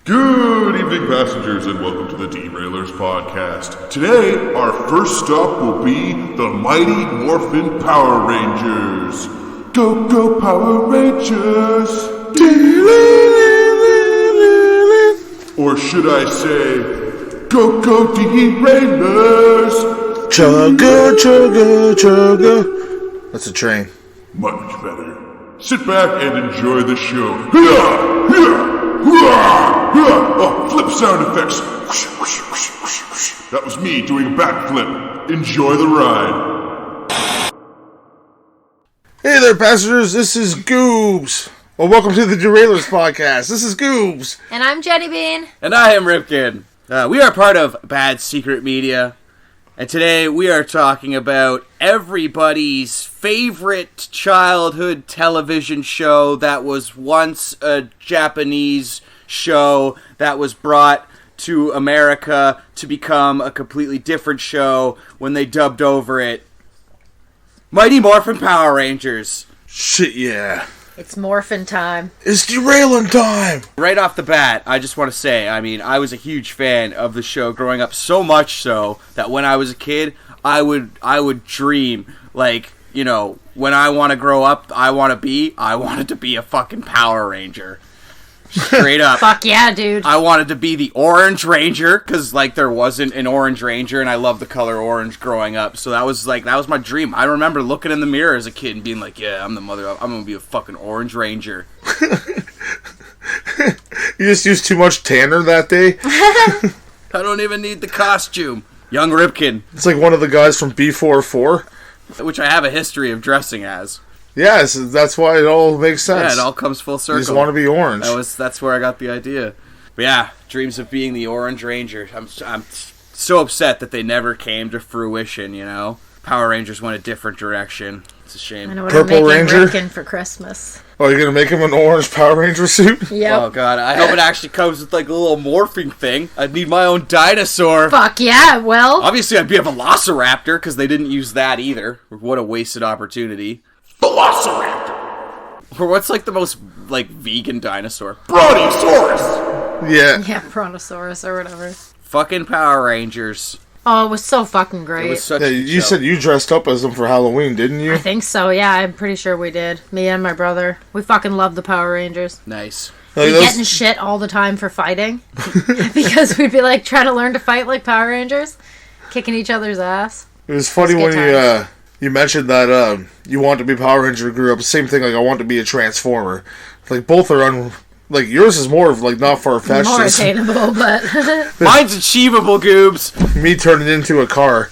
Good evening, passengers, and welcome to the Derailers Podcast. Today, our first stop will be the Mighty Morphin Power Rangers. Go, go, Power Rangers! Or should I say, go, go, Derailers! Chugga, chugga, chugga. That's a train. Much better. Sit back and enjoy the show. Hia! Hia! Oh, flip sound effects. That was me doing a backflip. Enjoy the ride. Hey there, passengers. This is Goobs. Well, welcome to the Derailers Podcast. This is Goobs. And I'm Jenny Bean. And I am Ripkin. We are part of Bad Secret Media. And today we are talking about everybody's favorite childhood television show that was once a Japanese show that was brought to America to become a completely different show when they dubbed over it. Mighty Morphin Power Rangers. Shit, yeah. It's morphin' time. It's derailing time. Right off the bat, I just want to say, I was a huge fan of the show growing up, so much so that when I was a kid, I would dream, like, you know, when I want to grow up, I wanted to be a fucking Power Ranger. Straight up. Fuck yeah, dude. I wanted to be the Orange Ranger, because, like, there wasn't an Orange Ranger, and I loved the color orange growing up, so that was my dream. I remember looking in the mirror as a kid and being like, yeah, I'm gonna be a fucking Orange Ranger. You just used too much tanner that day? I don't even need the costume. Young Ripkin. It's like one of the guys from B44. Which I have a history of dressing as. Yes, that's why it all makes sense. Yeah, it all comes full circle. You just want to be orange. That's where I got the idea. But yeah, dreams of being the Orange Ranger. I'm so upset that they never came to fruition, you know? Power Rangers went a different direction. It's a shame. I know what Purple I'm making Ranger? Ripkin for Christmas. Oh, you're going to make him an orange Power Ranger suit? Yep. Oh god, I hope it actually comes with like a little morphing thing. I'd need my own dinosaur. Fuck yeah, well. Obviously I'd be a Velociraptor, because they didn't use that either. What a wasted opportunity. Velociraptor! Or what's like the most like vegan dinosaur? Brontosaurus! Yeah. Yeah, Brontosaurus or whatever. Fucking Power Rangers. Oh, it was so fucking great. It was such Yeah, a you show. said you dressed up as them for Halloween, didn't you? I think so, yeah, I'm pretty sure we did. Me and my brother. We fucking love the Power Rangers. Nice. Like We those- get in shit all the time for fighting. Because we'd be like trying to learn to fight like Power Rangers. Kicking each other's ass. It was funny It's when good you mentioned that you want to be Power Ranger, grew up. Same thing, like I want to be a Transformer. Like both are like yours is more of like not far-fetched. More It's attainable, but... Mine's achievable, Goobs. me turning into a car.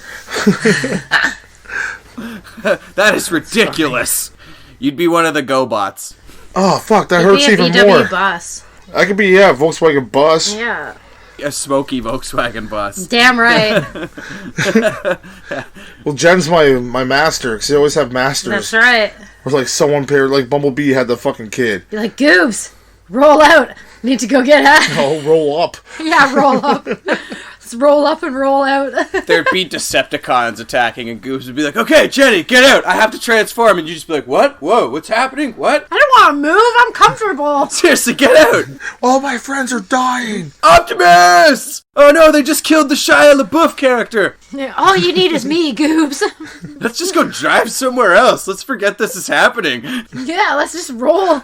That is ridiculous. You'd be one of the GoBots. Oh fuck, that It'd hurts be a even VW more. bus. I could be Volkswagen bus. Yeah. A smoky Volkswagen bus. Damn right. Well, Jen's my master because they always have masters. That's right. Or like someone paired, like Bumblebee had the fucking kid. You're like, Goobs, roll out. Need to go get Ash. Oh, roll up. Yeah, roll up. Let's roll up and roll out. There'd be Decepticons attacking, and Goobs would be like, okay, Jenny, get out. I have to transform. And you'd just be like, what? Whoa, what's happening? What? I don't want to move. I'm comfortable. Seriously, get out. All my friends are dying. Optimus! Oh no, they just killed the Shia LaBeouf character. All you need is me, Goobs. Let's just go drive somewhere else. Let's forget this is happening. Yeah, let's just roll.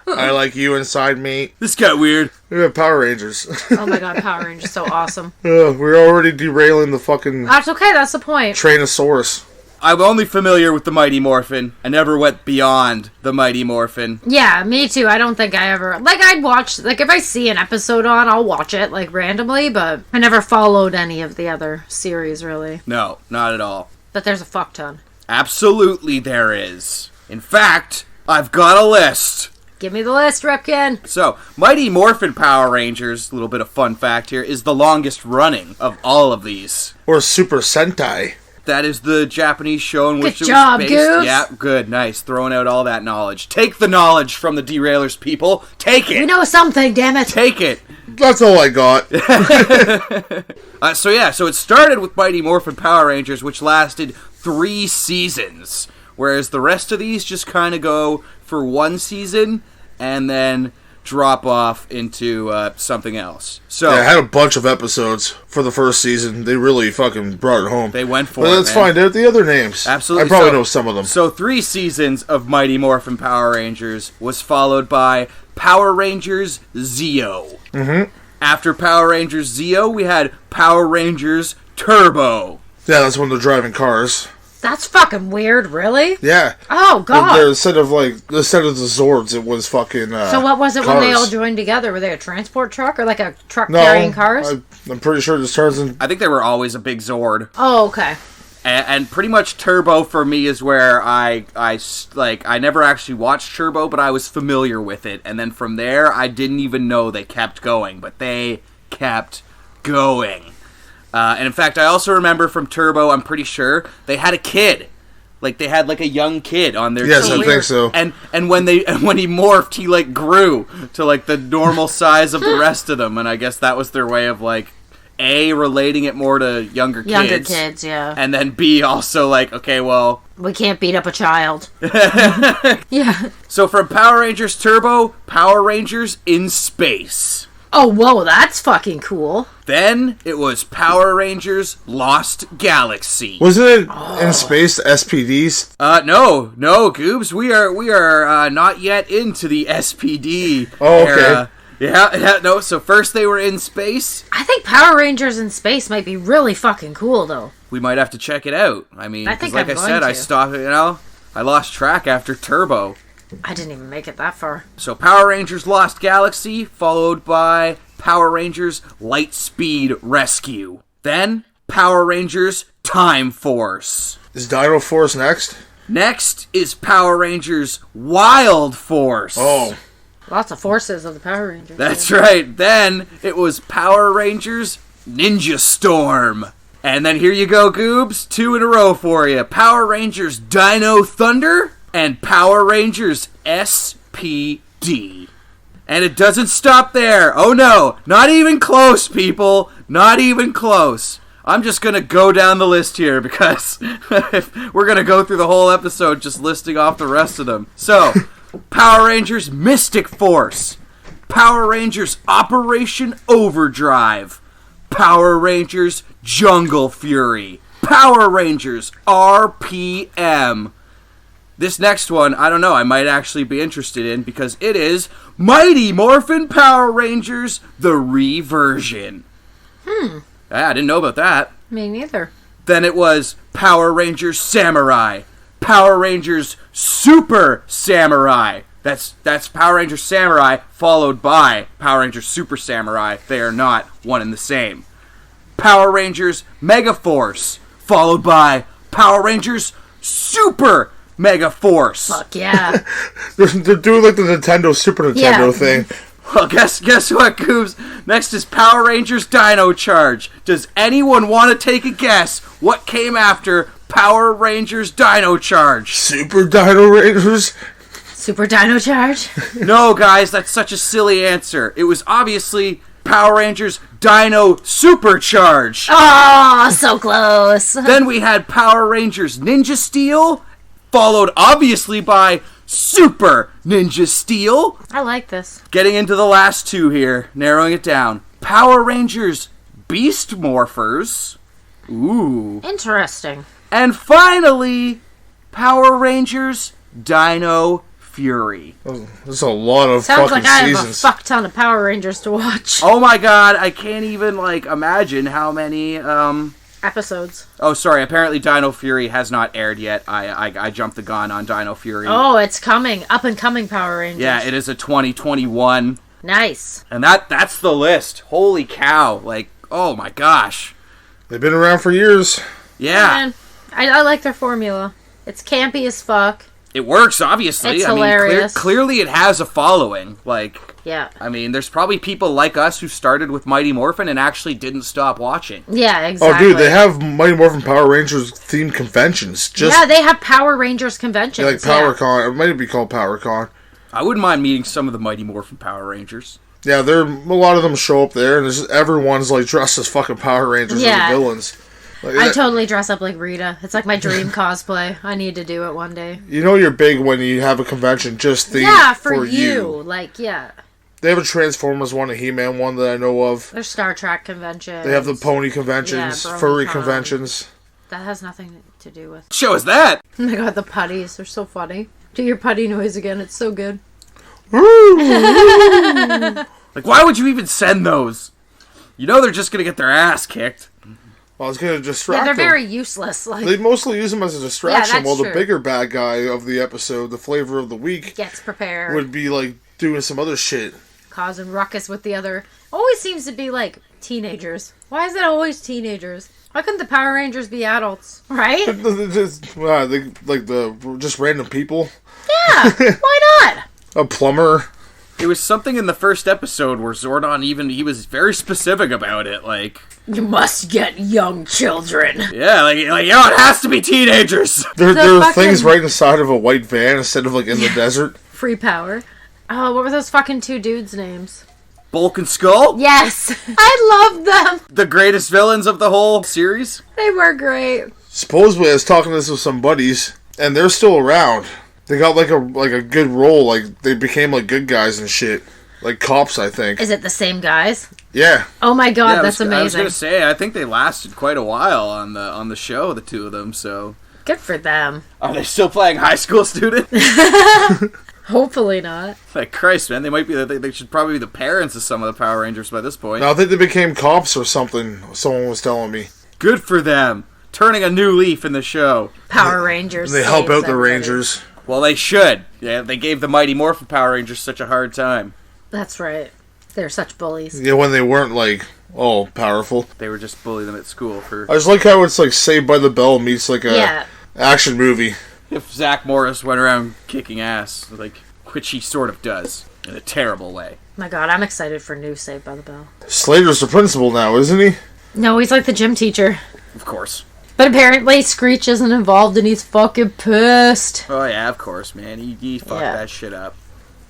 I like you inside me. This got weird. We have Power Rangers. Oh my god, Power Rangers so awesome. We're already derailing the fucking That's okay, that's the point. Trainosaurus. I'm only familiar with the Mighty Morphin. I never went beyond the Mighty Morphin. Yeah, me too. I don't think I ever... Like, I'd watch... Like, if I see an episode on, I'll watch it, like, randomly, but I never followed any of the other series, really. No, not at all. But there's a fuck ton. Absolutely there is. In fact, I've got a list. Give me the list, Ripkin. So, Mighty Morphin Power Rangers, a little bit of fun fact here, is the longest running of all of these. Or Super Sentai. That is the Japanese show in which Good it job, was based. Goose. Yeah, good, nice. Throwing out all that knowledge. Take the knowledge from the Derailers, people. Take it. We know something, damn it. Take it. That's all I got. So it started with Mighty Morphin Power Rangers, which lasted 3 seasons. Whereas the rest of these just kind of go for 1 season, and then drop off into something else. So Yeah, it had a bunch of episodes for the first season. They really fucking brought it home. they went for But it, let's man. find out the other names. Absolutely. I probably So- know some of them. So 3 seasons of Mighty Morphin Power Rangers was followed by Power Rangers Zeo. Mm-hmm. After Power Rangers Zeo, we had Power Rangers Turbo. Yeah, that's when they're driving cars. That's fucking weird, really? Yeah. Oh, God. Instead of the Zords, it was fucking So what was it when they all cars. joined together? Were they a transport truck or like a truck carrying cars? I'm pretty sure this turns in... I think they were always a big Zord. Oh, okay. And pretty much Turbo for me is where I never actually watched Turbo, but I was familiar with it. And then from there, I didn't even know they kept going, but they kept going. And in fact, I also remember from Turbo, I'm pretty sure, they had a kid. Like, they had, like, a young kid on their Yes, team. I think so. And when he morphed, he, like, grew to, like, the normal size of the rest of them. And I guess that was their way of, like, A, relating it more to younger kids. Younger kids, yeah. And then B, also, like, okay, well... We can't beat up a child. Yeah. So from Power Rangers Turbo, Power Rangers in Space. Oh, whoa, that's fucking cool. Then it was Power Rangers Lost Galaxy. Wasn't it in space, the SPDs? No, Goobs. We are not yet into the SPD Oh, okay. era. Yeah, no. So first they were in space. I think Power Rangers in space might be really fucking cool, though. We might have to check it out. I mean, I 'cause think like I'm I said, going I to. stopped. I lost track after Turbo. I didn't even make it that far. So Power Rangers Lost Galaxy, followed by Power Rangers Lightspeed Rescue. Then Power Rangers Time Force. Is Dino Force next? Next is Power Rangers Wild Force. Oh. Lots of forces of the Power Rangers. That's right. Then it was Power Rangers Ninja Storm. And then here you go, Goobs. 2 in a row for you. Power Rangers Dino Thunder and Power Rangers SPD. And it doesn't stop there. Oh no, not even close, people. Not even close. I'm just going to go down the list here because we're going to go through the whole episode just listing off the rest of them. So, Power Rangers Mystic Force. Power Rangers Operation Overdrive. Power Rangers Jungle Fury. Power Rangers RPM. This next one, I don't know, I might actually be interested in because it is Mighty Morphin Power Rangers, the Reversion. Yeah, I didn't know about that. Me neither. Then it was Power Rangers Samurai. Power Rangers Super Samurai. That's Power Rangers Samurai followed by Power Rangers Super Samurai. They are not one and the same. Power Rangers Mega Force followed by Power Rangers Super Mega Force. Fuck yeah. They're doing like the Nintendo, Super Nintendo Yeah. thing. Well, guess what, Goobs? Next is Power Rangers Dino Charge. Does anyone want to take a guess what came after Power Rangers Dino Charge? Super Dino Rangers? Super Dino Charge? No, guys, that's such a silly answer. It was obviously Power Rangers Dino Supercharge. Oh, so close. Then we had Power Rangers Ninja Steel, followed obviously by Super Ninja Steel. I like this. Getting into the last 2 here, narrowing it down. Power Rangers Beast Morphers. Ooh. Interesting. And finally, Power Rangers Dino Fury. There's a lot of Sounds fucking like I have seasons. a fuck ton of Power Rangers to watch. Oh my god, I can't even, imagine how many, Episodes. Oh, sorry, apparently Dino Fury has not aired yet. I jumped the gun on Dino Fury. Oh, it's coming. Up and coming Power Rangers. Yeah, it is a 2021. Nice. And that's the list. Holy cow. Oh my gosh. They've been around for years. Yeah. Man, I like their formula. It's campy as fuck. It works, obviously. It's I mean, hilarious. clearly it has a following. Yeah. I mean, there's probably people like us who started with Mighty Morphin and actually didn't stop watching. Yeah, exactly. Oh, dude, they have Mighty Morphin Power Rangers themed conventions. Yeah, they have Power Rangers conventions. like PowerCon. It might be called PowerCon. I wouldn't mind meeting some of the Mighty Morphin Power Rangers. Yeah, a lot of them show up there, and everyone's dressed as fucking Power Rangers Yeah. or the villains. I totally dress up like Rita. It's like my dream cosplay. I need to do it one day. You know you're big when you have a convention just themed Yeah, for you. Yeah. They have a Transformers one, a He-Man one that I know of. There's Star Trek conventions. They have the pony conventions, furry BronyCon. conventions. That has nothing to do with... Show us that! Oh my god, the putties. They're so funny. Do your putty noise again. It's so good. Like, why would you even send those? You know they're just gonna get their ass kicked. Well, it's going to distract Yeah, they're them. very useless. Like, They mostly use them as a distraction, that's while the true. bigger bad guy of the episode, the flavor of the week, gets prepared. would be, like, doing some other shit. Causing ruckus with the other... Always seems to be, like, teenagers. Why is it always teenagers? Why couldn't the Power Rangers be adults? Right? Just random people. Yeah, why not? A plumber. It was something in the first episode where Zordon he was very specific about it, like... You must get young children. Yeah, like yo, it has to be teenagers! There are fucking- things right inside of a white van instead of, like, in the desert. Free power. Oh, what were those fucking two dudes' names? Bulk and Skull? Yes, I love them. The greatest villains of the whole series? They were great. Supposedly, I was talking this with some buddies, and they're still around. They got, like a good role, like, they became, like, good guys and shit. Like cops, I think. Is it the same guys? Yeah. Oh my god, Yeah, that's I was amazing. gonna say, I think they lasted quite a while on the show, the two of them, so... Good for them. Are they still playing high school student? Hopefully not. Like, Christ, man, they should probably be the parents of some of the Power Rangers by this point. No, I think they became cops or something, someone was telling me. Good for them. Turning a new leaf in the show. Power Rangers. They help saves out the everybody. Rangers. Well, they should. Yeah, they gave the Mighty Morphin Power Rangers such a hard time. That's right. They're such bullies. Yeah, when they weren't, like, all powerful. They were just bullying them at school for... I just like how it's, like, Saved by the Bell meets, like, a Yeah. action movie. If Zach Morris went around kicking ass, like, which he sort of does, in a terrible way. My god, I'm excited for new Saved by the Bell. Slater's the principal now, isn't he? No, he's like the gym teacher. Of course. But apparently Screech isn't involved and he's fucking pissed. Oh, yeah, of course, man. He fucked Yeah. that shit up.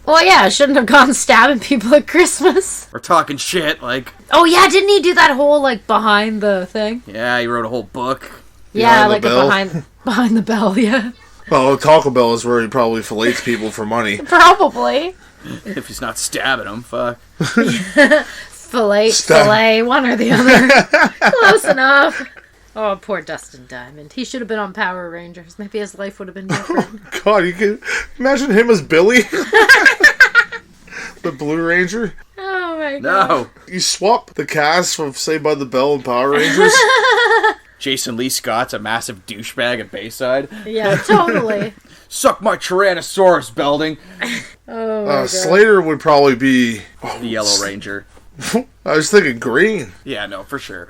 Well, yeah, I shouldn't have gone stabbing people at Christmas. Or talking shit, like... Oh, yeah, didn't he do that whole, like, behind the thing? Yeah, he wrote a whole book. Yeah, Behind the like bell? behind the bell, yeah. Well, Taco Bell is where he probably fillets people for money. Probably. If he's not stabbing them, fuck. Fillet, one or the other. Close enough. Oh, poor Dustin Diamond. He should have been on Power Rangers. Maybe his life would have been different. God, you can imagine him as Billy? The Blue Ranger? Oh my god. No. You swap the cast from Saved by the Bell and Power Rangers? Jason Lee Scott's a massive douchebag at Bayside. Yeah, totally. Suck my Tyrannosaurus, Belding. Oh my god. Slater would probably be... The Yellow Ranger. I was thinking green. Yeah, no, for sure.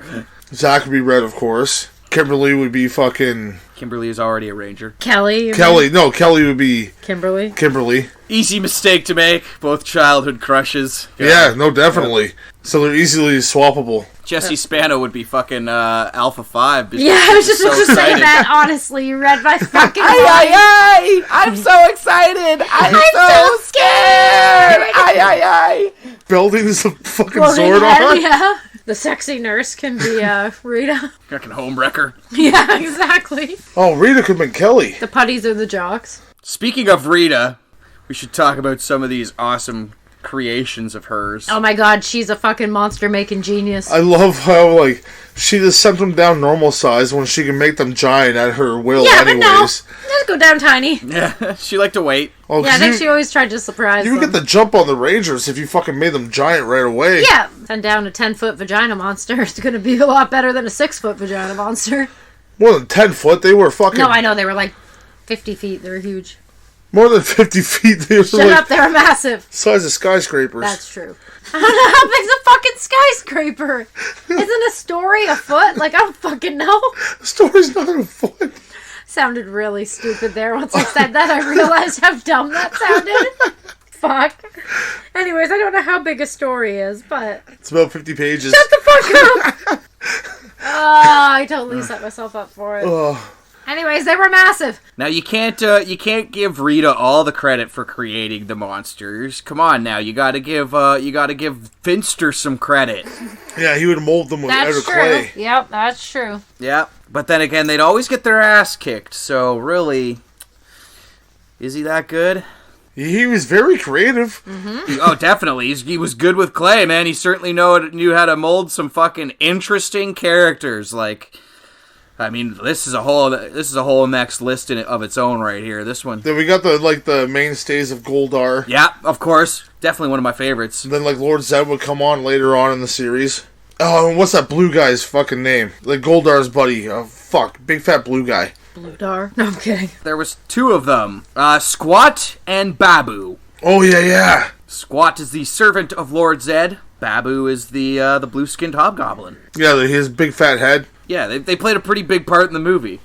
Zach would be red, of course. Kimberly would be fucking... Kimberly is already a ranger. Kelly. you Kelly. mean? No, Kelly would be Kimberly. Kimberly. Easy mistake to make. Both childhood crushes. Yeah, no, definitely. So they're easily swappable. Jesse Spano would be fucking Alpha 5. because Yeah, I was she's just about to say that. Honestly, you read my fucking mind. Ay, I'm so excited. I'm so scared. Ay. Belding is a fucking Well, they Zordon. had- yeah. The sexy nurse can be Rita. Fucking homewrecker. Yeah, exactly. Oh, Rita could have been Kelly. The putties are the jocks. Speaking of Rita, we should talk about some of these awesome creations of hers. Oh my god, she's a fucking monster-making genius. I love how, like, she just sent them down normal size when she can make them giant at her will yeah, but no. anyways. Let's go down tiny. Yeah, she liked to wait. Oh, Yeah, I 'cause think she always tried to surprise you would them. get the jump on the Rangers if you fucking made them giant right away. Yeah, send down a 10-foot vagina monster. It's gonna be a lot better than a 6-foot vagina monster. More than 10 foot. They were fucking... No, I know, they were like 50 feet. They were huge. More than 50 feet. They were Shut like up, they were massive. size of skyscrapers. That's true. I don't know how big's a fucking skyscraper. Isn't a story a foot? Like, I don't fucking know. The story's not a foot. Sounded really stupid there. Once I said that, I realized how dumb that sounded. Fuck. Anyways, I don't know how big a story is, but... It's about 50 pages. Shut the fuck up! Oh, I totally set myself up for it. Ugh. Anyways, they were massive. Now you can't give Rita all the credit for creating the monsters. Come on now, you gotta give Finster some credit. Yeah, he would mold them with That's outer true. clay. Yep, that's true. Yeah, but then again, they'd always get their ass kicked. So really, is he that good? He was very creative. Oh, definitely. He was good with clay, man. He certainly knew how to mold some fucking interesting characters. Like, I mean, this is a whole next list of its own right here. This one. Then we got the mainstays of Goldar. Yeah, of course. Definitely one of my favorites. And then Lord Zed would come on later on in the series. Oh, and what's that blue guy's fucking name? Goldar's buddy. Oh, fuck. Big fat blue guy. Bludar? No, I'm kidding. There was two of them. Squat and Babu. Oh, yeah. Squat is the servant of Lord Zed. Babu is the blue-skinned hobgoblin. Yeah, his big fat head. Yeah, they played a pretty big part in the movie.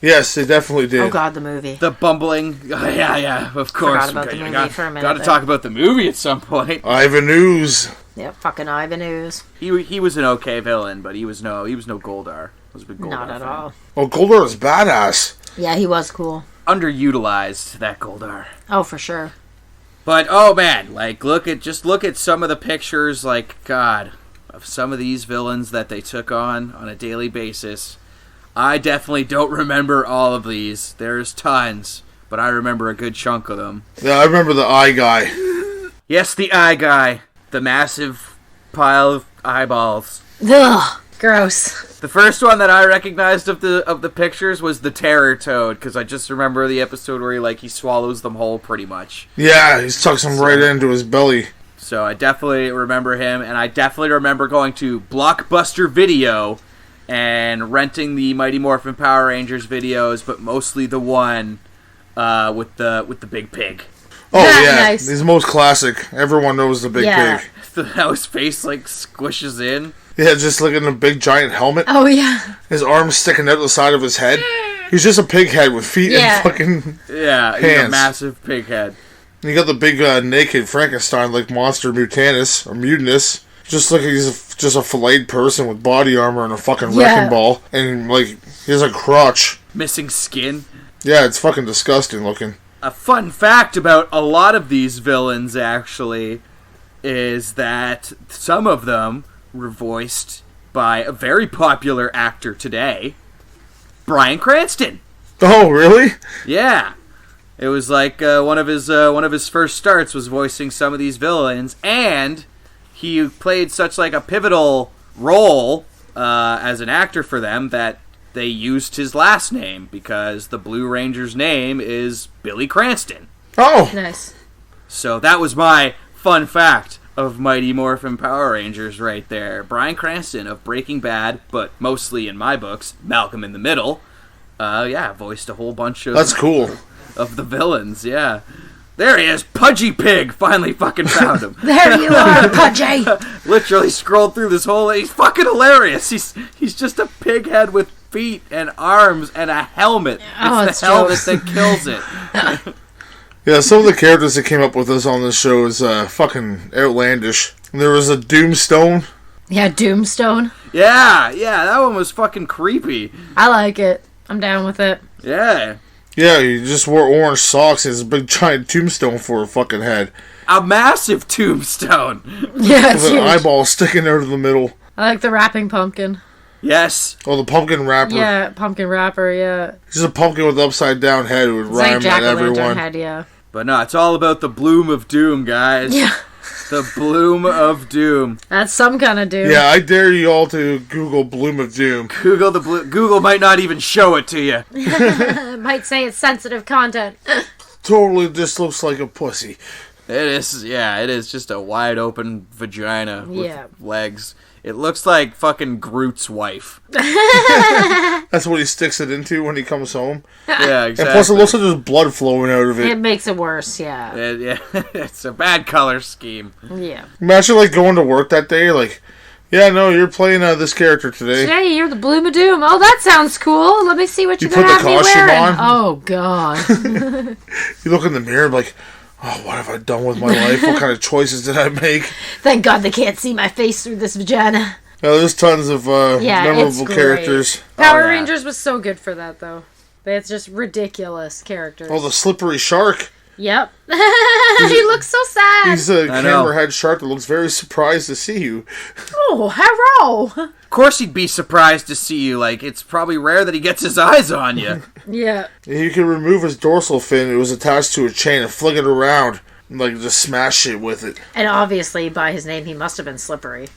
Yes, they definitely did. Oh, God, the movie. The bumbling... yeah, of course. Forgot about the movie for a minute. Got to talk about the movie at some point. Ivan Ooze. Yeah, fucking Ivan Ooze. He was an okay villain, but he was no Goldar. I was a big Goldar Not at fan. all. Oh, Goldar is badass. Yeah, he was cool. Underutilized, that Goldar. Oh, for sure. But, oh man, look at some of the pictures, God, of some of these villains that they took on a daily basis. I definitely don't remember all of these. There's tons, but I remember a good chunk of them. Yeah, I remember the eye guy. Yes, the eye guy. The massive pile of eyeballs. Ugh, gross. The first one that I recognized of the pictures was the Terror Toad, because I just remember the episode where he swallows them whole pretty much. Yeah, he tucks them right into his belly. So I definitely remember him, and I definitely remember going to Blockbuster Video and renting the Mighty Morphin Power Rangers videos, but mostly the one with the big pig. Oh yeah, Nice. He's most classic. Everyone knows the big pig. How his face squishes in. Yeah, just like in a big giant helmet. Oh, yeah. His arms sticking out the side of his head. He's just a pig head with feet and fucking Yeah, he's hands. a massive pig head. And you got the big naked Frankenstein monster Mutanus or Mutinous. Just like he's just a filleted person with body armor and a fucking wrecking ball. And he has a crotch. Missing skin. Yeah, it's fucking disgusting looking. A fun fact about a lot of these villains, actually, is that some of them were voiced by a very popular actor today, Bryan Cranston. Oh, really? Yeah. It was one of his first starts was voicing some of these villains, and he played such a pivotal role as an actor for them that they used his last name because the Blue Ranger's name is Billy Cranston. Oh! Nice. So that was my fun fact of Mighty Morphin Power Rangers right there. Bryan Cranston of Breaking Bad, but mostly in my books, Malcolm in the Middle. Voiced a whole bunch of... That's cool. Of the villains, yeah. There he is, Pudgy Pig! Finally fucking found him. There you are, Pudgy! Literally scrolled through this whole... He's fucking hilarious. He's just a pig head with feet and arms and a helmet. It's the helmet that kills it. Yeah, some of the characters that came up with us on this show is fucking outlandish. There was a Doomstone. Yeah, Doomstone. Yeah, that one was fucking creepy. I like it. I'm down with it. Yeah. Yeah, he just wore orange socks and has a big giant tombstone for a fucking head. A massive tombstone. Yeah, it's with an huge. eyeball sticking out of the middle. I like the rapping pumpkin. Yes. Oh, the pumpkin rapper. Yeah, pumpkin rapper, yeah. He's a pumpkin with an upside down head who would It's rhyme like at Jack-o'-lantern everyone. head, yeah. But no, it's all about the bloom of doom, guys. Yeah. The bloom of doom. That's some kind of doom. Yeah, I dare you all to Google Bloom of Doom. Google might not even show it to you. It might say it's sensitive content. Totally just looks like a pussy. It is just a wide open vagina with Yeah. legs. It looks like fucking Groot's wife. That's what he sticks it into when he comes home. Yeah, exactly. And plus it looks like there's blood flowing out of It it. makes it worse, yeah. Yeah, it's a bad color scheme. Yeah. Imagine going to work that day, yeah, no, you're playing this character today. Today, you're the Bloom of Doom. Oh, that sounds cool. Let me see what You you're going put to the have me costume wearing. on? Oh, God. You look in the mirror oh, what have I done with my life? What kind of choices did I make? Thank God they can't see my face through this vagina. Yeah, there's tons of it's memorable great. characters. Power yeah. Rangers was so good for that, though. It's just ridiculous characters. Oh, the slippery shark. Yep. He looks so sad. He's a camera-head shark that looks very surprised to see you. Oh, hello. Of course he'd be surprised to see you. Like, it's probably rare that he gets his eyes on you. Yeah. You can remove his dorsal fin. It was attached to a chain and fling it around. Like, just smash it with it. And obviously, by his name, he must have been slippery.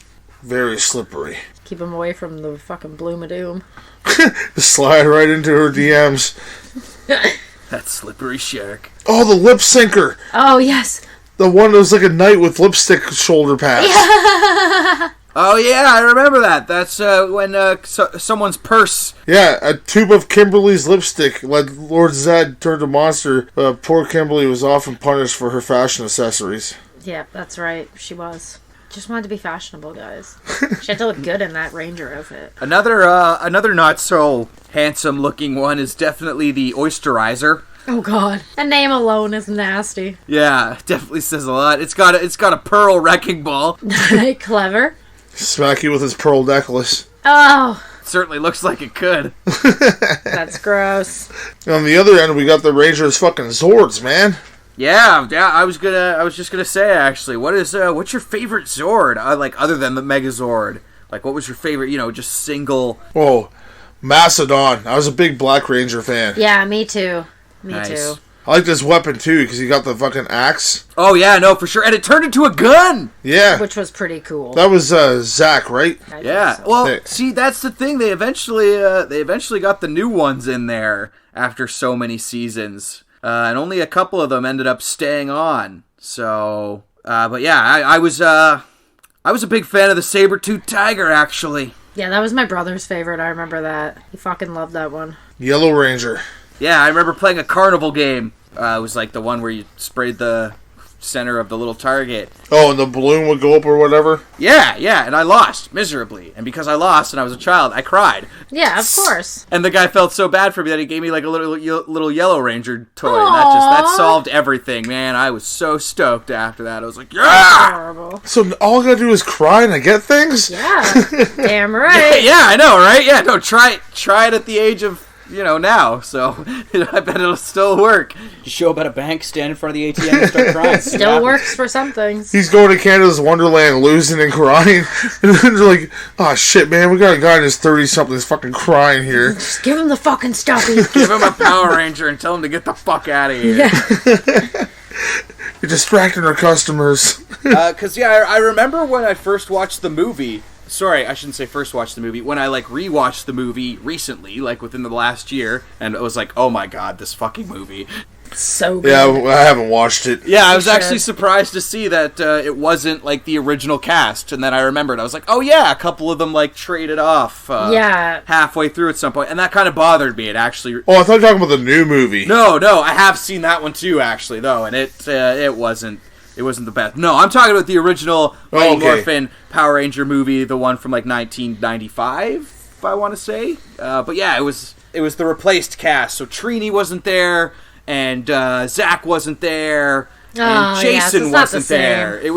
Very slippery. Keep him away from the fucking Bloom of Doom. Just slide right into her DMs. That slippery shark. Oh, the lip syncer. Oh, yes. The one that was like a knight with lipstick shoulder pads. Yeah. Oh, yeah, I remember that. That's when someone's purse... Yeah, a tube of Kimberly's lipstick led Lord Zed turned a monster. Poor Kimberly was often punished for her fashion accessories. Yeah, that's right. She was. Just wanted to be fashionable, guys. She had to look good in that ranger outfit. Another not so handsome looking one is definitely the Oysterizer. Oh God, the name alone is nasty. Yeah, definitely says a lot. It's got a pearl wrecking ball. Clever. Smack you with his pearl necklace. Oh, Certainly looks like it could. that's gross. On the other end, we got the Ranger's fucking Zords, man. Yeah. I was just gonna say actually, what's your favorite Zord? Like other than the Megazord, like what was your favorite? Just single. Oh, Macedon. I was a big Black Ranger fan. Yeah, me too. Me Nice. too. I like this weapon too because he got the fucking axe. Oh yeah, no, for sure, and it turned into a gun. Yeah, Which was pretty cool. that was Zach, right? I Yeah. think so. Well, Hey. see, that's the thing. They eventually got the new ones in there after so many seasons, and only a couple of them ended up staying on. So, but yeah, I was a big fan of the Saber-Tooth Tiger actually. Yeah, that was my brother's favorite. I remember that. He fucking loved that one. Yellow Ranger. Yeah, I remember playing a carnival game. It was like the one where you sprayed the center of the little target. Oh, and the balloon would go up or whatever? Yeah, and I lost miserably. And because I lost and I was a child, I cried. Yeah, of course. And the guy felt so bad for me that he gave me like a little Yellow Ranger toy. And that Aww. solved everything, man. I was so stoked after that. I was like, yeah! Horrible. So all I gotta do is cry and I get things? Yeah. Damn right. Yeah, I know, right? Yeah, no, try it at the age of, now. So I bet it'll still work. You show up at a bank, stand in front of the ATM, and start crying. Still works for some things. He's going to Canada's Wonderland, losing and crying. And then they're like, oh shit, man, we got a guy in his 30-something fucking crying here. Just give him the fucking stuffy. Give him a Power Ranger and tell him to get the fuck out of here. Yeah. You're distracting our customers. Because, I remember when I first watched the movie. Sorry, I shouldn't say first watched the movie. When I, rewatched the movie recently, within the last year, and it was like, oh my god, this fucking movie. So good. Yeah, I haven't watched it. Yeah, I was should. actually surprised to see that it wasn't, the original cast, and then I remembered. I was like, oh yeah, a couple of them, traded off Yeah. halfway through at some point, and that kind of bothered me. It actually... Oh, I thought you were talking about the new movie. No, I have seen that one too, actually, though, and it wasn't the best. No, I'm talking about the original Mighty okay. Morphin Power Ranger movie, the one from 1995, if I want to say. But yeah, it was the replaced cast. So Trini wasn't there, and Zach wasn't there, and Oh, yes, Jason it's not the wasn't there. It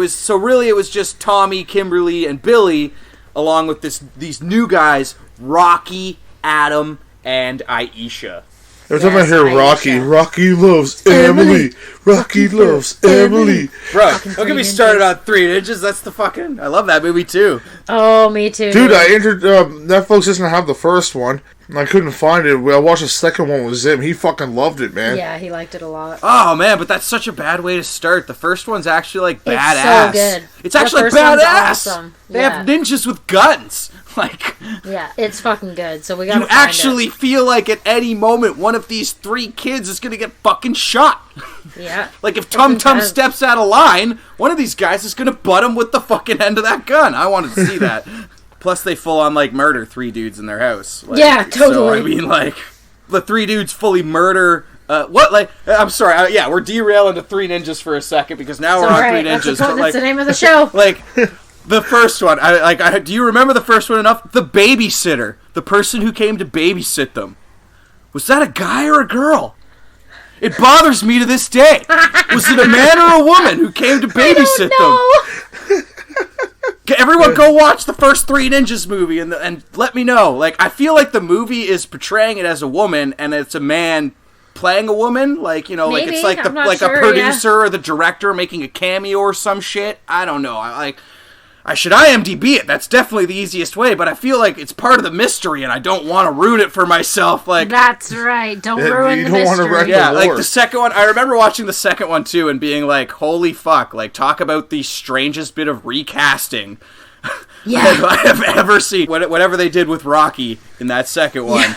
was just Tommy, Kimberly, and Billy, along with these new guys, Rocky, Adam, and Aisha. Every time I Yes, hear Aisha. Rocky loves Emily. Rocky loves Emily. Bro, Fucking don't get me Three started Ninjas. on Three Ninjas. That's the fucking... I love that movie, too. Oh, me too. Dude, I entered... Netflix doesn't have the first one. And I couldn't find it. I watched the second one with Zim. He fucking loved it, man. Yeah, he liked it a lot. Oh, man, but that's such a bad way to start. The first one's actually, It's badass. so good. It's The actually first one's badass. awesome. They Yeah. have ninjas with guns. Yeah, it's fucking good. So we gotta You find actually feel like at any moment one of these three kids is going to get fucking shot. it. Yeah. If Tum Tum intense. steps out of line, one of these guys is going to butt him with the fucking end of that gun. I wanted to see that. Plus, they full on murder three dudes in their house. Yeah, So, totally. I mean, the three dudes fully murder. I'm sorry. Yeah, we're derailing to Three Ninjas for a second because now It's we're on alright. Three That's Ninjas. the point. But That's the name of the show. the first one, do you remember the first one enough? The babysitter, the person who came to babysit them, was that a guy or a girl? It bothers me to this day. Was it a man or a woman who came to babysit them? Everyone go watch the first Three Ninjas movie and let me know. I feel like the movie is portraying it as a woman and it's a man playing a woman, like like Maybe, it's like I'm not a sure, producer or the director making a cameo or some shit. I don't know. I should IMDb it. That's definitely the easiest way, but I feel like it's part of the mystery, and I don't want to ruin it for myself. Like That's right. Don't Yeah, ruin you the don't wanna wreck mystery. yeah, the like lore. the second one. I remember watching the second one too, and being like, "Holy fuck!" Like, talk about the strangest bit of recasting Yeah. I have ever seen. Whatever they did with Rocky in that second one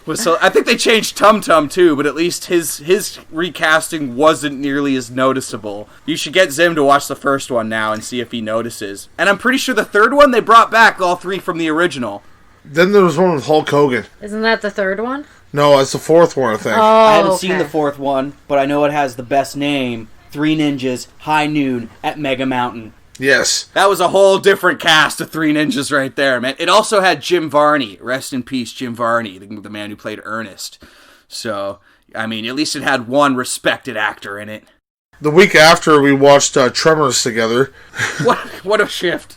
was so. I think they changed Tum Tum too, but at least his recasting wasn't nearly as noticeable. You should get Zim to watch the first one now and see if he notices. And I'm pretty sure the third one they brought back all three from the original. Then there was one with Hulk Hogan. Isn't that the third one? No, it's the fourth one, I think. Oh, I haven't okay. seen the fourth one, but I know it has the best name: Three Ninjas, High Noon at Mega Mountain. Yes. That was a whole different cast of Three Ninjas right there, man. It also had Jim Varney. Rest in peace, Jim Varney, the man who played Ernest. So, I mean, at least it had one respected actor in it. The week after, we watched Tremors together. What a shift.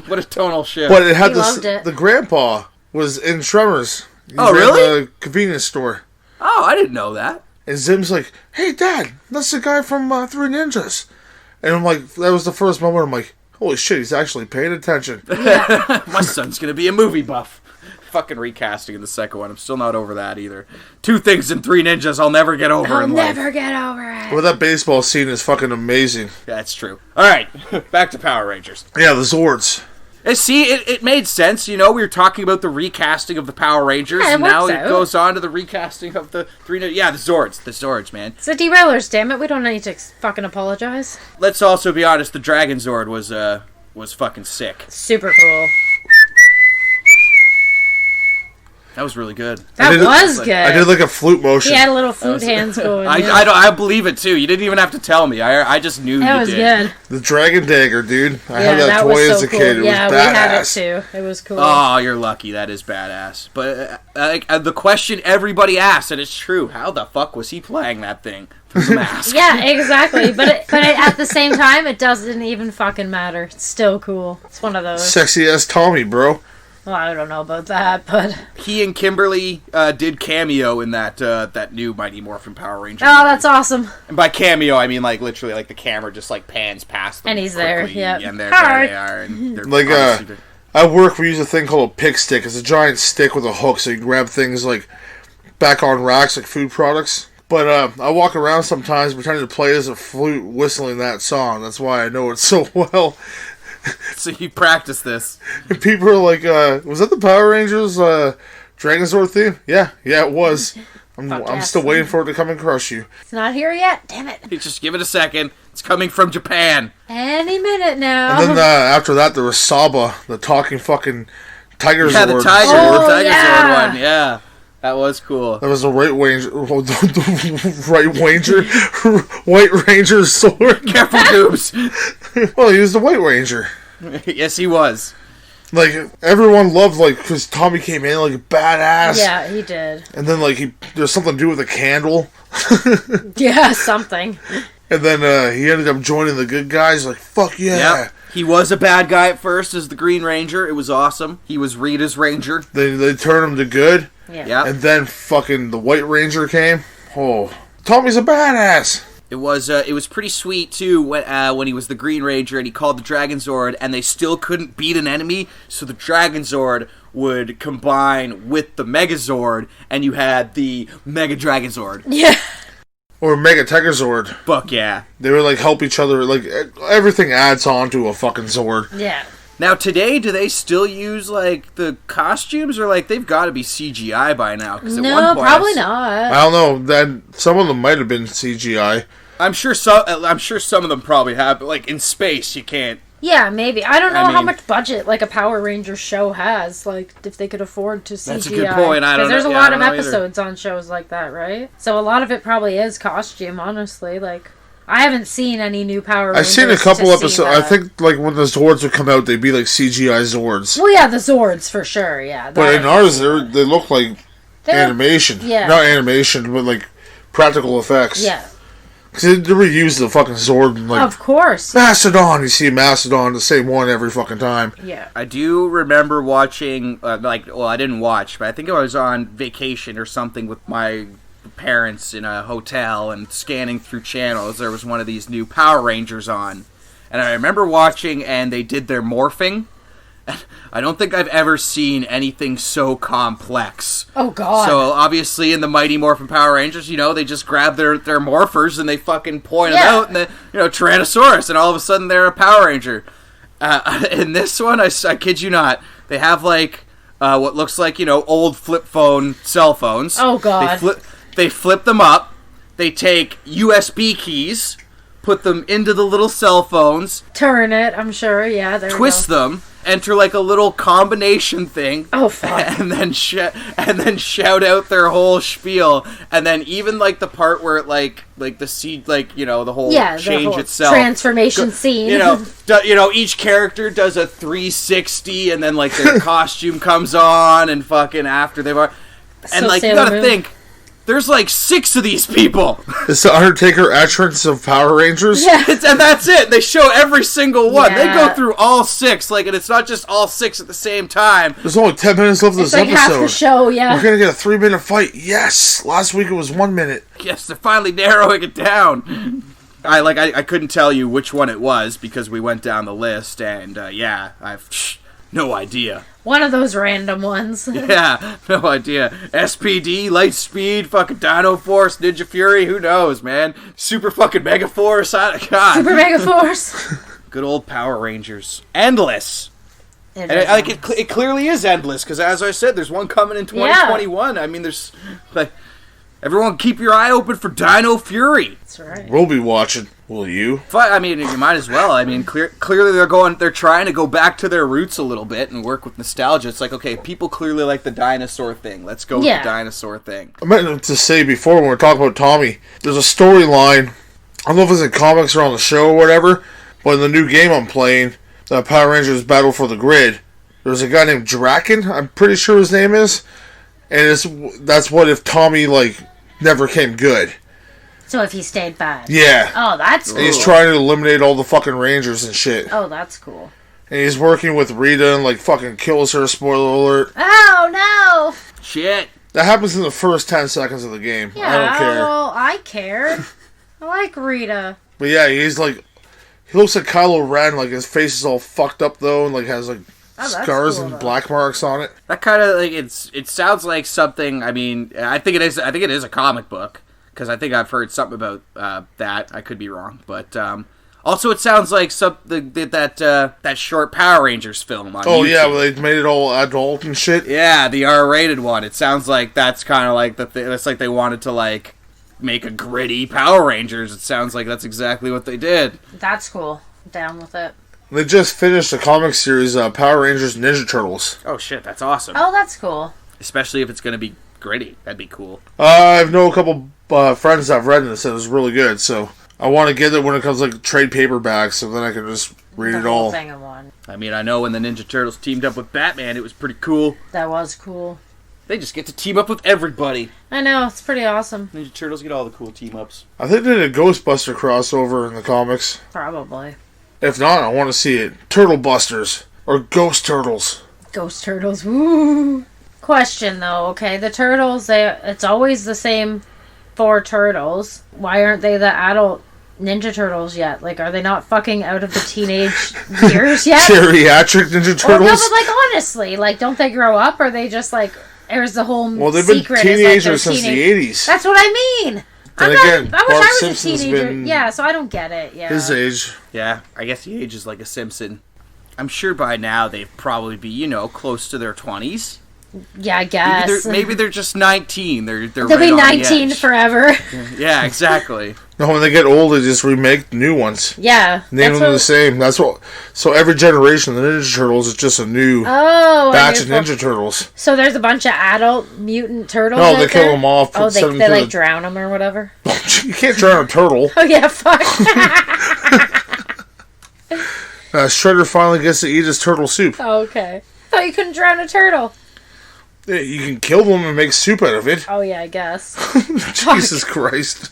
What a tonal shift. But it had He loved it. the grandpa was in Tremors. He Oh, ran really? The convenience store. Oh, I didn't know that. And Zim's like, "Hey, Dad, that's the guy from Three Ninjas." And I'm like, that was the first moment I'm like, holy shit, he's actually paying attention. My son's gonna be a movie buff. Fucking recasting in the second one. I'm still not over that either. Two things in Three Ninjas I'll never get over I'll in life. never get over it. Well, that baseball scene is fucking amazing. That's true. Alright, back to Power Rangers. Yeah, the Zords. See, it made sense. We were talking about the recasting of the Power Rangers, Yeah, it and now works it out. goes on to the recasting of the Three Ninjas. Yeah, the Zords, man. It's the derailers, damn it. We don't need to fucking apologize. Let's also be honest, the Dragon Zord was fucking sick. Super cool. That was really good. That did it- was good. I did like a flute motion. He had little flute hands going. I believe it too. You didn't even have to tell me. I just knew That you was did. good. The Dragon Dagger, dude. I Yeah, had that toy was as so a cool. kid. It Yeah, was we had it badass. too. It was cool. Oh, you're lucky. That is badass. But the question everybody asks, and it's true, how the fuck was he playing that thing through the mask? Yeah, exactly. But at the same time, it doesn't even fucking matter. It's still cool. It's one of those. Sexy ass Tommy, bro. Well, I don't know about that, but He and Kimberly did cameo in that new Mighty Morphin Power Ranger. oh, that's awesome. And by cameo, I mean like literally like the camera just like pans past them. And he's there, quickly, yep. And there Hi. they are. And they're Like, obviously At work, we use a thing called a pick stick. It's a giant stick with a hook, so you can grab things like back on racks, like food products. But I walk around sometimes pretending to play as a flute, whistling that song. That's why I know it so well. so you practice this. And people are like, was that the Power Rangers Dragon Zord theme? Yeah, it was. I'm yes. still waiting for it to come and crush you. It's not here yet. Damn it. You just give it a second. It's coming from Japan. Any minute now. And then after that, there was Saba, the talking fucking Tiger Yeah, Zord. the Tiger, Oh, the Tiger yeah. Sword one. Yeah, that was cool. That was the Right Ranger, White Ranger sword. Careful, Goobs. Well, he was the White Ranger. Yes, he was. Like, everyone loved, like, because Tommy came in, like, badass. Yeah, he did. And then, like, there's something to do with a candle. Yeah, something. And then he ended up joining the good guys. Like, fuck yeah. Yep. He was a bad guy at first as the Green Ranger. It was awesome. He was Rita's Ranger. They turned him to good. Yeah. Yeah. And then fucking the White Ranger came. Oh, Tommy's a badass. It was pretty sweet too when he was the Green Ranger and he called the Dragon Zord and they still couldn't beat an enemy, so the Dragon Zord would combine with the Megazord and you had the Mega Dragon Zord. Yeah. Or Mega Tegazord. Fuck yeah. They would, like, help each other. Like, everything adds on to a fucking Zord. Yeah. Now today, do they still use like the costumes or like they've got to be CGI by now? 'Cause at No, one point probably not. I don't know. That some of them might have been CGI. I'm sure some of them probably have, but like in space you can't. Yeah, maybe. I don't know I how mean- much budget like a Power Rangers show has. Like, if they could afford to CGI. That's a good point. I don't 'Cause there's know. a Yeah, I lot don't of know either. episodes on shows like that, right? So a lot of it probably is costume. Honestly, like I haven't seen any new Power Rangers. I've seen a couple to see episodes. I that. think, like, when the Zords would come out, they'd be like CGI Zords. Well, yeah, the Zords for sure. Yeah, But that- in ours, they look like they're- animation. yeah. Not animation, but like practical effects. Yeah. Because they reuse the fucking sword. And, like, Of course. Mastodon! You see Mastodon, the same one every fucking time. Yeah. I do remember watching, I didn't watch, but I think I was on vacation or something with my parents in a hotel and scanning through channels. There was one of these new Power Rangers on. And I remember watching, and they did their morphing. I don't think I've ever seen anything so complex. Oh, God. So, obviously, in the Mighty Morphin Power Rangers, they just grab their morphers and they fucking point them out, and then, Tyrannosaurus, and all of a sudden they're a Power Ranger. In this one, I kid you not, they have, what looks like, old flip phone cell phones. Oh, God. They flip them up, they take USB keys, put them into the little cell phones. Turn it, I'm sure, yeah. There Twist them, enter a little combination thing. Oh, fuck. And then shout out their whole spiel. And then even the part where the seed, the whole change the whole itself. Transformation scene. Each character does a 360 and then their costume comes on and fucking after they've already... And you gotta think, there's 6 of these people. It's the Undertaker entrance of Power Rangers. Yeah. And that's it. They show every single one. Yeah. They go through all 6, and it's not just all 6 at the same time. There's only 10 minutes left of this It's episode. half the show, yeah. We're gonna get a 3-minute fight. Yes! Last week it was 1 minute. Yes, they're finally narrowing it down. I couldn't tell you which one it was because we went down the list, and I've no idea. One of those random ones. Yeah, no idea. SPD, Lightspeed, fucking Dino Force, Ninja Fury, who knows, man? Super fucking Mega Force, God. Super Mega Force. Good old Power Rangers. Endless. It And is it clearly is endless, because as I said, there's one coming in 2021. I mean, there's, everyone keep your eye open for Dino Fury. That's right. We'll be watching. Will you? I mean, you might as well. I mean, clearly they're trying to go back to their roots a little bit and work with nostalgia. It's okay, people clearly like the dinosaur thing. Let's go with the dinosaur thing. I meant to say before when we were talking about Tommy, there's a storyline. I don't know if it's in comics or on the show or whatever, but in the new game I'm playing, the Power Rangers Battle for the Grid, there's a guy named Draken, I'm pretty sure his name is, and that's what if Tommy, never came good. So if he stayed bad. Yeah. Oh, that's cool. And he's trying to eliminate all the fucking Rangers and shit. Oh, that's cool. And he's working with Rita and, fucking kills her, spoiler alert. Oh, no! Shit. That happens in the first 10 seconds of the game. Yeah, I don't care. well, I cared. I like Rita. But yeah, he's he looks like Kylo Ren, his face is all fucked up though, and has scars cool, and though. black marks on it. That kind of it sounds like something. I mean, I think it is a comic book because I think I've heard something about that. I could be wrong, but also it sounds like something that short Power Rangers film on YouTube. Yeah, well, they made it all adult and shit. Yeah, the R-rated one. It sounds like that's kind of like it's like they wanted to make a gritty Power Rangers. It sounds like that's exactly what they did. That's cool. Down with it. They just finished a comic series, Power Rangers Ninja Turtles. Oh shit, that's awesome. Oh, that's cool. Especially if it's going to be gritty. That'd be cool. I know a couple friends that have read it and said it was really good, so I want to get it when it comes trade paperbacks, so then I can just read The it whole all. thing in one. I mean, I know when the Ninja Turtles teamed up with Batman, it was pretty cool. That was cool. They just get to team up with everybody. I know, it's pretty awesome. Ninja Turtles get all the cool team-ups. I think they did a Ghostbuster crossover in the comics. Probably. If not, I want to see it. Turtle Busters. Or Ghost Turtles. Ghost turtles. Woo! Question though, okay, the turtles, it's always the same 4 turtles. Why aren't they the adult Ninja Turtles yet? Are they not fucking out of the teenage years yet? Geriatric Ninja Well, Turtles? no, but honestly, don't they grow up? Or are they just there's the whole Well, they've been secret teenagers since the 80s. That's what I mean. Then I again, wish Bart I was Simpson's a teenager. been Yeah, so I don't get it. Yeah. his age. Yeah, I guess he ages like a Simpson. I'm sure by now they'd probably be, close to their 20s. Yeah, I guess. Maybe they're just 19. They'll They'll right be on the 19 edge. forever. Yeah, exactly. No, when they get old, they just remake new ones. Yeah. Name them the same. That's what. So every generation of the Ninja Turtles is just a new batch of Ninja Turtles. So there's a bunch of adult mutant turtles. No, out they kill there? them off. Oh, send them they to the- drown them or whatever. You can't drown a turtle. Oh yeah, fuck. Shredder finally gets to eat his turtle soup. Oh, okay. Thought you couldn't drown a turtle. Yeah, you can kill them and make soup out of it. Oh yeah, I guess. Jesus Christ.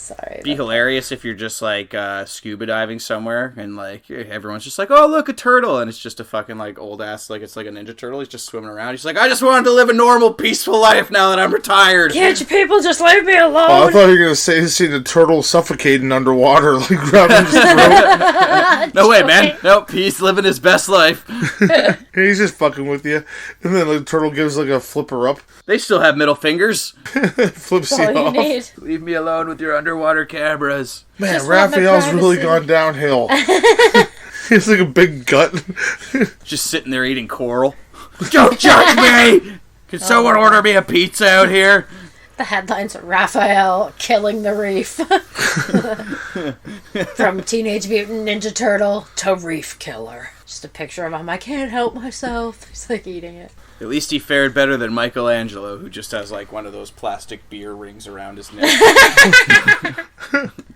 Sorry. Be hilarious if you're just like scuba diving somewhere and like everyone's just like, oh look, a turtle, and it's just a fucking like old ass, like it's like a Ninja Turtle. He's just swimming around. He's like, I just wanted to live a normal, peaceful life now that I'm retired. Can't you people just leave me alone? Oh, I thought you were gonna say see the turtle suffocating underwater, like grabbing his throat. No way, man. Nope, he's living his best life. He's just fucking with you, and then the turtle gives like a flipper up, They still have middle fingers. flips That's all you you off. need. Leave me alone with your underwater cameras. Man, Just want my Raphael's really privacy. gone downhill. He's like a big gut. Just sitting there eating coral. Don't judge me! Can someone order me a pizza out here? The headlines are Raphael killing the reef. From Teenage Mutant Ninja Turtle to Reef Killer. Just a picture of him. I can't help myself. He's like eating it. At least he fared better than Michelangelo, who just has like one of those plastic beer rings around his neck.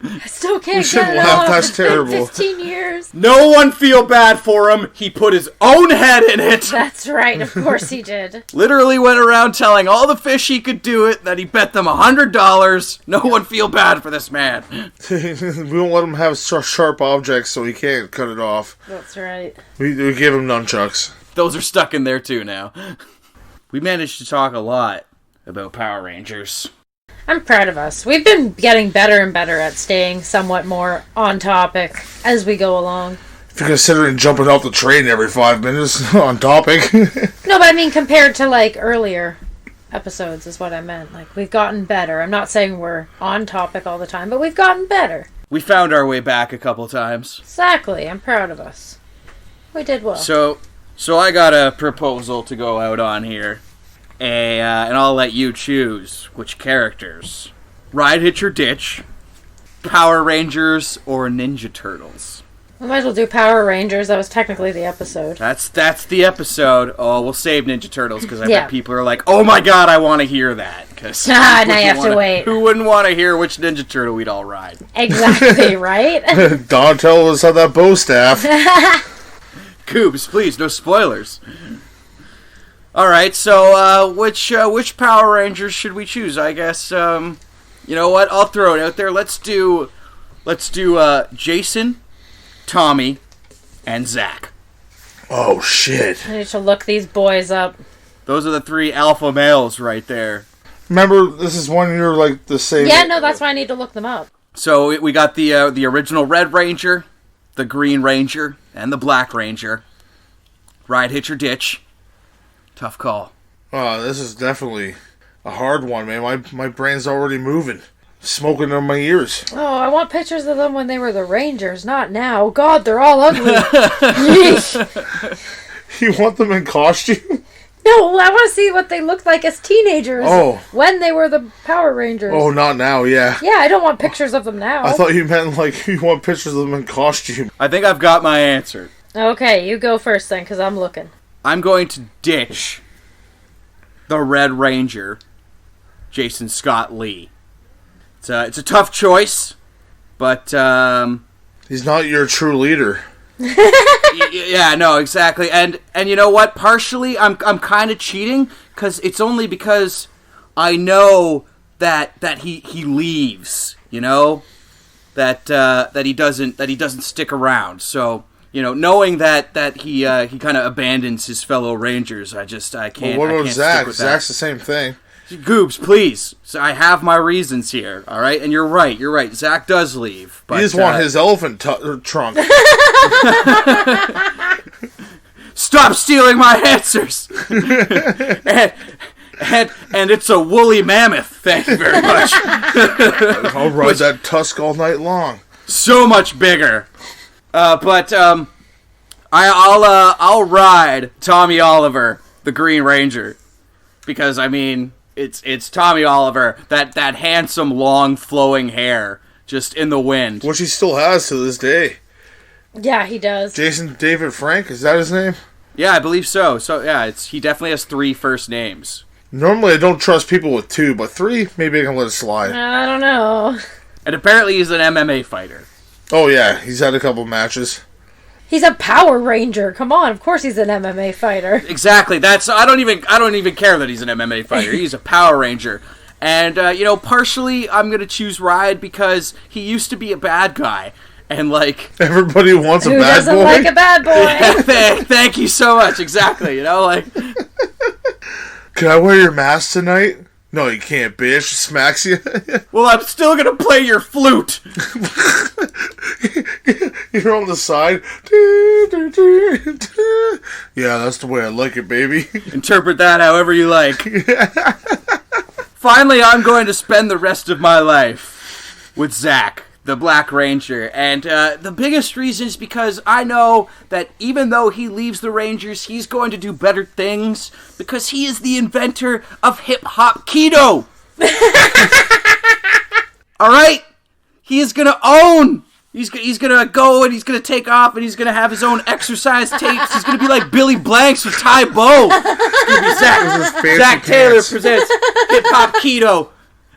I still can't shouldn't get it laugh, off. that's It's been terrible. 15 years. No one feel bad for him. He put his own head in it. That's right. Of course he did. Literally went around telling all the fish he could do it, that he bet them $100. No one feel bad for this man. We won't let him have sharp objects, so he can't cut it off. That's right. We give him nunchucks. Those are stuck in there too now. We managed to talk a lot about Power Rangers. I'm proud of us. We've been getting better and better at staying somewhat more on topic as we go along. If you're considering jumping off the train every 5 minutes on topic. No, but I mean compared to like earlier episodes is what I meant. Like we've gotten better. I'm not saying we're on topic all the time, but we've gotten better. We found our way back a couple times. Exactly. I'm proud of us. We did well. So I got a proposal to go out on here, and I'll let you choose which characters. Ride, Hitch, or Ditch, Power Rangers, or Ninja Turtles. We might as well do Power Rangers. That was technically the episode. That's the episode. Oh, we'll save Ninja Turtles because I Yeah. bet people are like, oh my god, I want to hear that. Cause Ah, who now you wouldn't have to wait. Who wouldn't want to hear which Ninja Turtle we'd all ride? Exactly, right? Donatello is on that bow staff. Coobs, please, no spoilers. Alright, so which Power Rangers should we choose? I guess, you know what? I'll throw it out there. Let's do Jason, Tommy, and Zach. Oh, shit. I need to look these boys up. Those are the three alpha males right there. Remember, this is one you're like the same. Yeah, no, that's why I need to look them up. So we got the original Red Ranger, the Green Ranger, and the Black Ranger. Ride, Hitch, or Ditch. Tough call. This is definitely a hard one, man. My brain's already moving. Smoking in my ears. Oh, I want pictures of them when they were the Rangers, not now. God, they're all ugly. Yeesh. You want them in costume? No, I want to see what they looked like as teenagers. Oh. When they were the Power Rangers. Oh, not now, yeah. Yeah, I don't want pictures of them now. I thought you meant like you want pictures of them in costume. I think I've got my answer. Okay, you go first then, because I'm looking. I'm going to ditch the Red Ranger, Jason Scott Lee. It's a tough choice, but He's not your true leader. yeah, no, exactly. And you know what? Partially, I'm kind of cheating because it's only because I know that he leaves. You know, that he doesn't stick around. So you know, knowing that he kind of abandons his fellow Rangers, I can't. Well, what I about can't Zach? stick with that. Zach's the same thing. Goobs, please. So I have my reasons here, all right? And you're right. Zach does leave. But, You just want his elephant trunk. Stop stealing my answers! and it's a woolly mammoth. Thank you very much. I'll ride that tusk all night long. So much bigger. I'll ride Tommy Oliver, the Green Ranger, because I mean it's Tommy Oliver, that handsome long flowing hair just in the wind. Which he still has to this day. Yeah, he does. Jason David Frank, is that his name? Yeah, I believe so. So yeah, he definitely has 3 first names. Normally I don't trust people with 2, but 3, maybe I can let it slide. I don't know. And apparently he's an MMA fighter. Oh yeah, he's had a couple matches. He's a Power Ranger. Come on, of course he's an MMA fighter. Exactly. I don't even care that he's an MMA fighter. He's a Power Ranger. And, partially I'm going to choose Ride because he used to be a bad guy. And, like... Everybody wants a Who bad doesn't boy. like a bad boy? Thank you so much. Exactly. Can I wear your mask tonight? No, you can't, bitch. She smacks you. Well, I'm still going to play your flute. You're on the side. Yeah, that's the way I like it, baby. Interpret that however you like. Finally, I'm going to spend the rest of my life with Zach, the Black Ranger. And the biggest reason is because I know that even though he leaves the Rangers, he's going to do better things because he is the inventor of hip-hop Kido. All right? He is going to own... He's going to go and he's going to take off and he's going to have his own exercise tapes. He's going to be like Billy Blanks or Ty Bo. It's going to be Zach Taylor presents Hip-Hop Kido.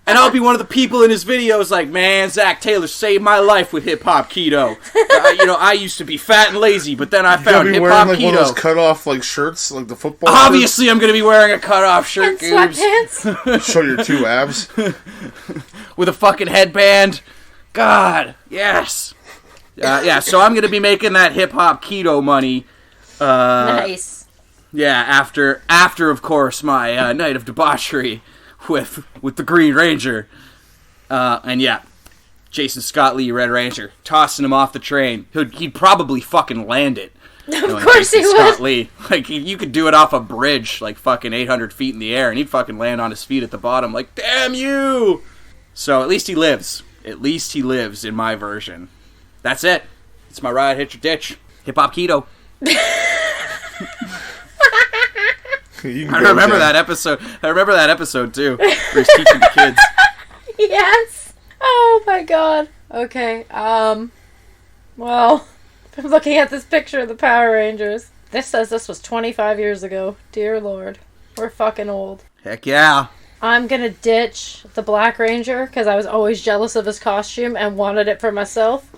And I'll be one of the people in his videos like, man, Zach Taylor saved my life with Hip-Hop Keto. I used to be fat and lazy, but then I found Hip-Hop like, Keto. One of those cut-off like shirts, like the football Obviously, I'm going to be wearing a cut-off shirt, And sweatpants. shirts. Show your 2 abs. With a fucking headband. God, yes. So I'm going to be making that Hip-Hop Keto money. Nice. Yeah, after of course, my night of debauchery with the Green Ranger. And yeah, Jason Scott Lee, Red Ranger, tossing him off the train. He'd probably fucking land it. Of course he would. Scott Lee. Like, you could do it off a bridge, like fucking 800 feet in the air, and he'd fucking land on his feet at the bottom, like, damn you! So at least he lives. At least he lives in my version. That's it. It's my ride, hit your ditch. Hip-Hop Keto. I remember that episode. I remember that episode too. Where he's teaching the kids. Yes. Oh my god. Okay. Well, I'm looking at this picture of the Power Rangers. This says this was 25 years ago. Dear Lord, we're fucking old. Heck yeah. I'm gonna ditch the Black Ranger because I was always jealous of his costume and wanted it for myself.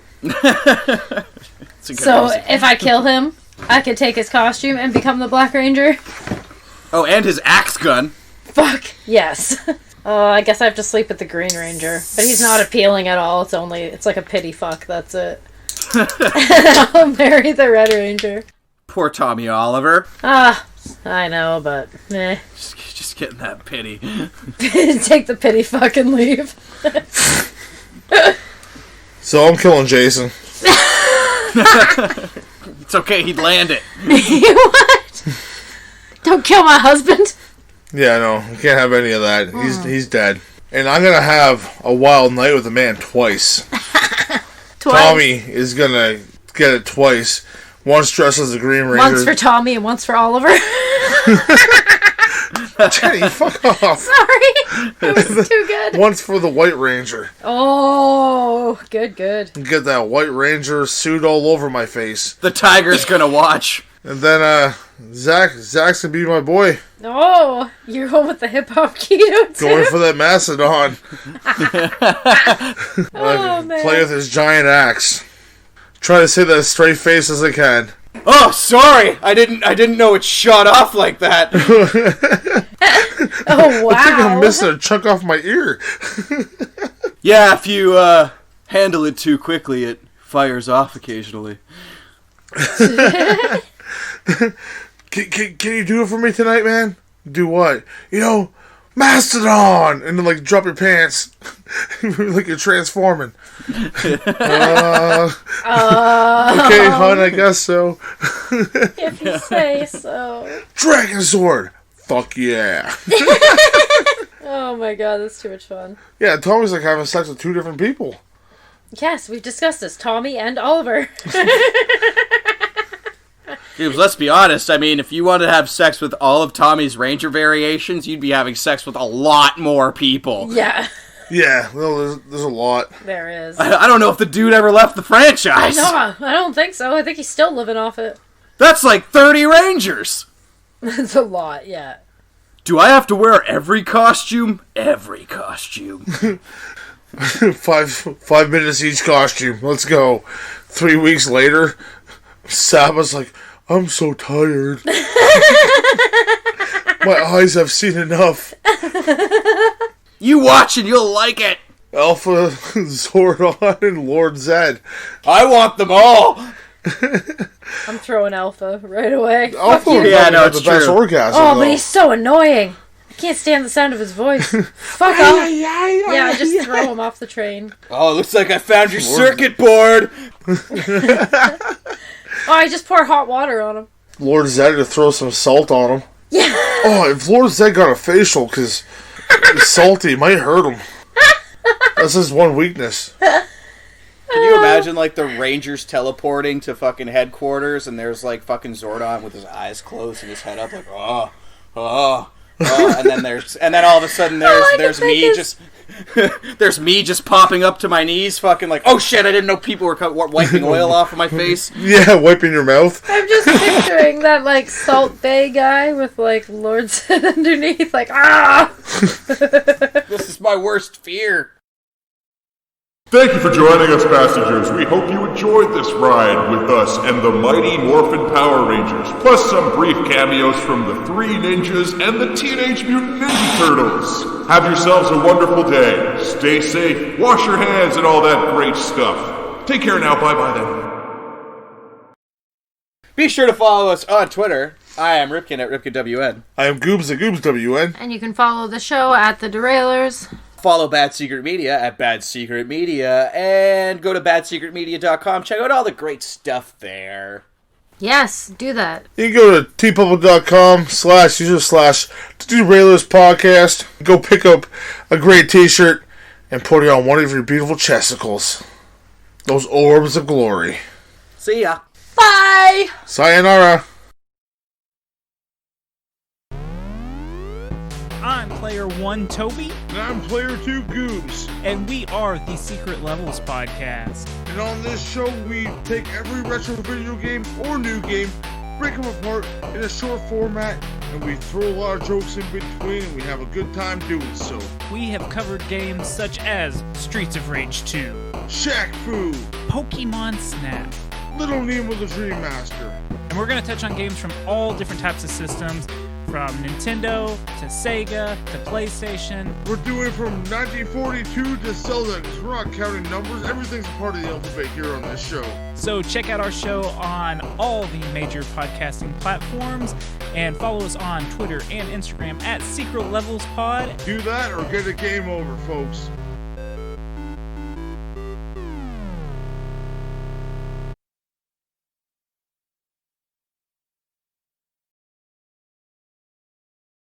So if I kill him, I could take his costume and become the Black Ranger. Oh, and his axe gun. Fuck, yes. I guess I have to sleep with the Green Ranger. But he's not appealing at all. It's like a pity fuck, that's it. I'll marry the Red Ranger. Poor Tommy Oliver. I know, but meh. Just getting that pity. Take the pity fuck and leave. So I'm killing Jason. It's okay, he'd land it. What? Don't kill my husband. Yeah, no, you can't have any of that. He's dead. And I'm gonna have a wild night with a man twice. Tommy is gonna get it twice. Once dressed as a Green Ranger. Once for Tommy and once for Oliver. Jenny, fuck off. Sorry. It was too good. Once for the White Ranger. Oh, good. Get that White Ranger suit all over my face. The tiger's gonna watch. And then, Zach's gonna be my boy. Oh, you're going with the hip-hop Keto too? Going for that Mastodon. Oh, man. Play with his giant axe. Try to say that as straight face as I can. Oh, sorry. I didn't know it shot off like that. Oh, wow. I think I'm missing a chunk off my ear. Yeah, if you handle it too quickly, it fires off occasionally. Can you do it for me tonight, man? Do what? Mastodon! And then, drop your pants. Like you're transforming. Okay, hon, I guess so. If you say so. Dragon Sword! Fuck yeah. Oh my god, that's too much fun. Yeah, Tommy's like having sex with 2 different people. Yes, we've discussed this. Tommy and Oliver. Dude, let's be honest. I mean, if you wanted to have sex with all of Tommy's Ranger variations, you'd be having sex with a lot more people. Yeah. Yeah, well, there's a lot. There is. I don't know if the dude ever left the franchise. No, I don't think so. I think he's still living off it. That's like 30 Rangers. That's a lot, yeah. Do I have to wear every costume? Every costume. 5 minutes each costume. Let's go. 3 weeks later, Saba's like, I'm so tired. My eyes have seen enough. You watch and you'll like it. Alpha, Zordon, and Lord Zed. I want them all. I'm throwing Alpha right away. Alpha Fuck would you. Yeah, no, have it's the best true. orgasm. Oh, though. but he's so annoying. I can't stand the sound of his voice. Fuck off. Yeah, just throw him off the train. Oh, looks like I found your circuit board. Oh, I just pour hot water on him. Lord Zed to throw some salt on him. Yeah. Oh, if Lord Zed got a facial because he's salty, it might hurt him. That's his one weakness. Can you imagine, like, the Rangers teleporting to fucking headquarters and there's, like, fucking Zordon with his eyes closed and his head up, like, oh, and then all of a sudden there's me just popping up to my knees, fucking like, oh shit, I didn't know people were wiping oil off of my face. Yeah, wiping your mouth. I'm just picturing that, like, Salt Bay guy with, like, Lord Zed underneath, like, ah! This is my worst fear. Thank you for joining us, passengers. We hope you enjoyed this ride with us and the Mighty Morphin Power Rangers, plus some brief cameos from the Three Ninjas and the Teenage Mutant Ninja Turtles. Have yourselves a wonderful day. Stay safe, wash your hands, and all that great stuff. Take care now. Bye-bye then. Be sure to follow us on Twitter. I am Ripkin at RipkinWN. I am Goobs at GoobsWN. And you can follow the show at The Derailers. Follow Bad Secret Media at Bad Secret Media, and go to badsecretmedia.com. Check out all the great stuff there. Yes, do that. You can go to tpublic.com/user/Derailers podcast. Go pick up a great t-shirt and put it on one of your beautiful chesticles. Those orbs of glory. See ya. Bye! Sayonara. I'm Player 1 Toby, And I'm Player 2 Goobs. and we are the Secret Levels Podcast. And on this show, we take every retro video game or new game, break them apart in a short format, and we throw a lot of jokes in between, and we have a good time doing so. We have covered games such as Streets of Rage 2, Shaq Fu, Pokemon Snap, Little Nemo the Dream Master. and we're going to touch on games from all different types of systems, from Nintendo to Sega to PlayStation. We're doing from 1942 to Zelda, because we're not counting numbers. Everything's a part of the alphabet here on this show. So check out our show on all the major podcasting platforms, and follow us on Twitter and Instagram at Secret Levels Pod. Do that or get a game over, folks.